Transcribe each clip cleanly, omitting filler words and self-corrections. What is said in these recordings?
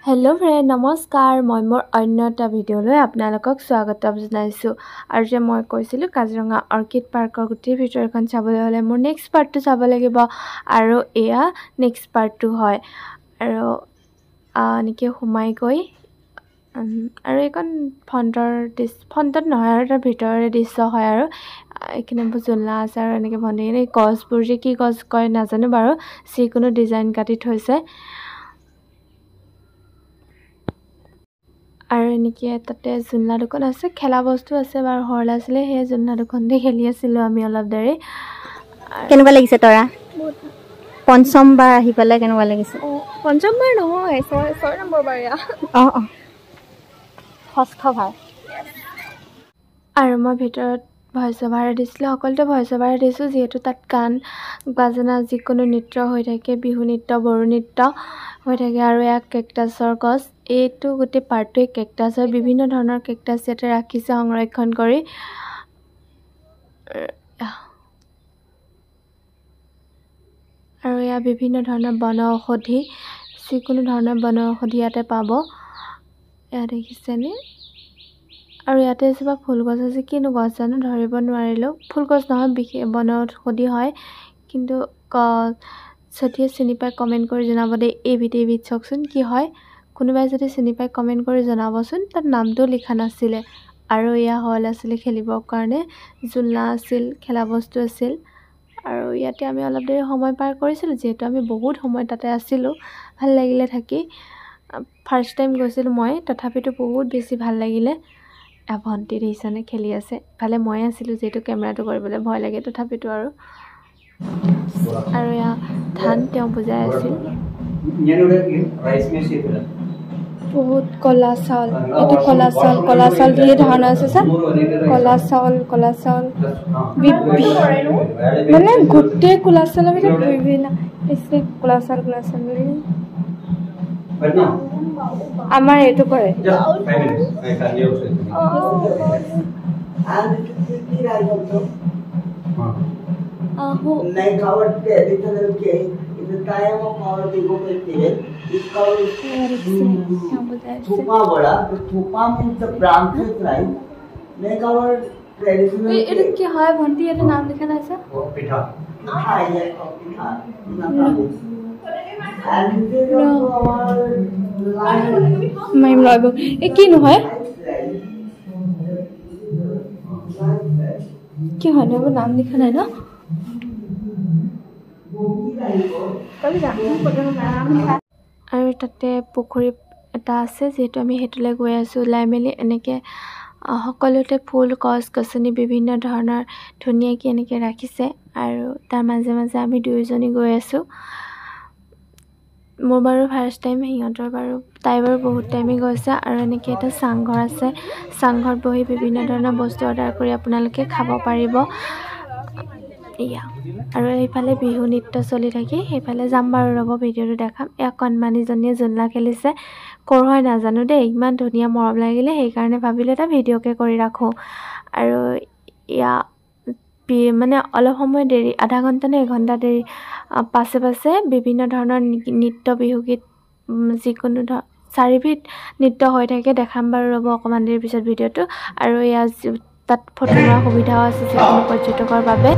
Hello' friend, নমস্কাৰ। মই মোৰ অন্য এটা ভিডিঅ'লৈ আপোনালোকক স্বাগতম জনাইছোঁ। আৰু যে মই কৈছিলোঁ কাজিৰঙা অৰ্কিড পাৰ্কৰ গোটেই ভিতৰখন চাবলৈ হ'লে মোৰ নেক্সট পাৰ্টটো চাব লাগিব, আৰু এয়া নেক্সট পাৰ্টটো হয়। আৰু এনেকৈ সোমাই গৈ আৰু এইখন ফ্ৰণ্টত নহয় আৰু তাৰ ভিতৰৰে দৃশ্য হয়। আৰু এইখিনি জোলনা আছে আৰু এনেকৈ বন্ধি কিনে গছবোৰ যে কি গছ কয় নাজানো বাৰু, যিকোনো ডিজাইন কাটি থৈছে। আৰু এনেকৈ তাতে জোলনা দুখন আছে, খেলা বস্তু আছে বাৰু। সৰু ল'ৰা ছোৱালীয়ে সেই জোলনা দুখনতে খেলি আছিলোঁ আমি অলপ দেৰি। কেনেকুৱা লাগিছে তৰা? পঞ্চমবাৰ আহি পেলাই কেনেকুৱা লাগিছে? পঞ্চমবাৰ নহয়, 6 নম্বৰ বাৰ এয়া। ষষ্ঠবাৰ। আৰু মই ভিতৰত ভইচ অভাৰ দিছিলোঁ, সকলোতে ভইচ অভাৰ দিছোঁ, যিহেতু তাত গান বাজনা যিকোনো নৃত্য হৈ থাকে, বিহু নৃত্য, বড়ো নৃত্য হৈ থাকে। আৰু এয়া কেকটাছৰ গছ, এইটো গোটেই পাৰ্টটোৱে কেকটাছ হয়। বিভিন্ন ধৰণৰ কেকটাছ ইয়াতে ৰাখিছে সংৰক্ষণ কৰি। আৰু এয়া বিভিন্ন ধৰণৰ বনৌষধি, যিকোনো ধৰণৰ বনৌষধি ইয়াতে পাব। এয়া দেখিছেনে? আৰু ইয়াতে এজোপা ফুলগছ আছে, কিনো গছ জানো ধৰিব নোৱাৰিলোঁ। ফুলগছ নহয়, বিশেষ বনৌষধি হয়। কিন্তু যদিহে চিনি পাই কমেণ্ট কৰি জনাব দেই। এইবিধ চাওকচোন কি হয়, কোনোবাই যদি চিনি পাই কমেণ্ট কৰি জনাবচোন। তাত নামটো লিখা নাছিলে। আৰু এয়া সৰু ল'ৰা ছোৱালী খেলিবৰ কাৰণে জোলনা আছিল, খেলা বস্তু আছিল। আৰু ইয়াতে আমি অলপ দেৰি সময় পাৰ কৰিছিলোঁ, যিহেতু আমি বহুত সময় তাতে আছিলোঁ। ভাল লাগিলে থাকি। ফাৰ্ষ্ট টাইম গৈছিলোঁ মই, তথাপিতো বহুত বেছি ভাল লাগিলে। ভণ্টি দেখিছেনে খেলি আছে, ইফালে মই আছিলোঁ, যিহেতু কেমেৰাটো কৰিবলৈ ভয় লাগে, তথাপিতো আৰু এয়া ধান তেওঁ বুজাই আছিল। বহুত ক'লা চাউল, এইটো ক'লা চাউল ধেৰ ধৰণৰ আছে চা। ক'লা চাউল মানে গোটেই ক'লা চাউলৰ ভিতৰত বিভিন্ন ক'লা চাউল বুলি আমাৰ এইটো কৰে। এইটো কি হয় ভণ্টি, এইটো নাম লিখা নাই চা। এই কি নহয়, কি হয় এইবোৰ নাম লিখা নাই ন। আৰু তাতে পুখুৰী এটা আছে, যিহেতু আমি সেইটোলৈ গৈ আছোঁ। ওলাই মেলি এনেকৈ সকলোতে ফুল গছ গছনি বিভিন্ন ধৰণৰ ধুনীয়াকৈ এনেকৈ ৰাখিছে। আৰু তাৰ মাজে মাজে আমি দুয়োজনী গৈ আছোঁ। মোৰ বাৰু ফাৰ্ষ্ট টাইম, তাই বাৰু বহুত টাইমেই গৈছে। আৰু এনেকৈ এটা চাংঘৰ আছে, চাংঘৰত বহি বিভিন্ন ধৰণৰ বস্তু অৰ্ডাৰ কৰি আপোনালোকে খাব পাৰিব। এয়া আৰু এইফালে বিহু নৃত্য চলি থাকি সেইফালে যাম বাৰু, ৰ'ব ভিডিঅ'টো দেখাম। এয়া কণমানিজনীয়ে জোলনা খেলিছে, ক'ৰ হয় নাজানো দেই, ইমান ধুনীয়া মৰম লাগিলে, সেইকাৰণে ভাবিলোঁ এটা ভিডিঅ'কে কৰি ৰাখোঁ। আৰু এয়া মানে অলপ সময় দেৰি, আধা ঘণ্টা নে এঘণ্টা দেৰি পাছে বিভিন্ন ধৰণৰ নৃত্য, বিহুগীত, যিকোনো 4বিধ নৃত্য হৈ থাকে। দেখাম বাৰু, ৰ'ব অকণমান দেৰি পিছত ভিডিঅ'টো। আৰু এয়া তাত ফটো মৰাৰ সুবিধাও আছে যিকোনো পৰ্যটকৰ বাবে।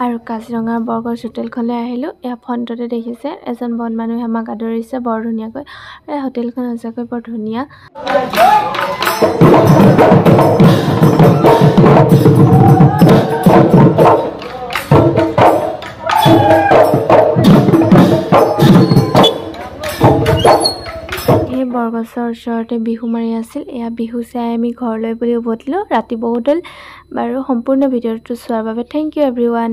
আৰু কাজিৰঙাৰ বৰগছ হোটেলখনলৈ আহিলোঁ। এয়া ফ্ৰণ্টতে দেখিছে এজন বন মানুহে আমাক আদৰিছে বৰ ধুনীয়াকৈ। এই হোটেলখন সঁচাকৈ বৰ ধুনীয়া। এই বৰগছৰ ওচৰতে বিহু মাৰি আছিল। এয়া বিহু চাই আমি ঘৰলৈ বুলি উভতিলোঁ। ৰাতি বহুত হ'ল বাৰু। সম্পূৰ্ণ ভিডিঅ'টো চোৱাৰ বাবে থেংক ইউ এভৰিৱান।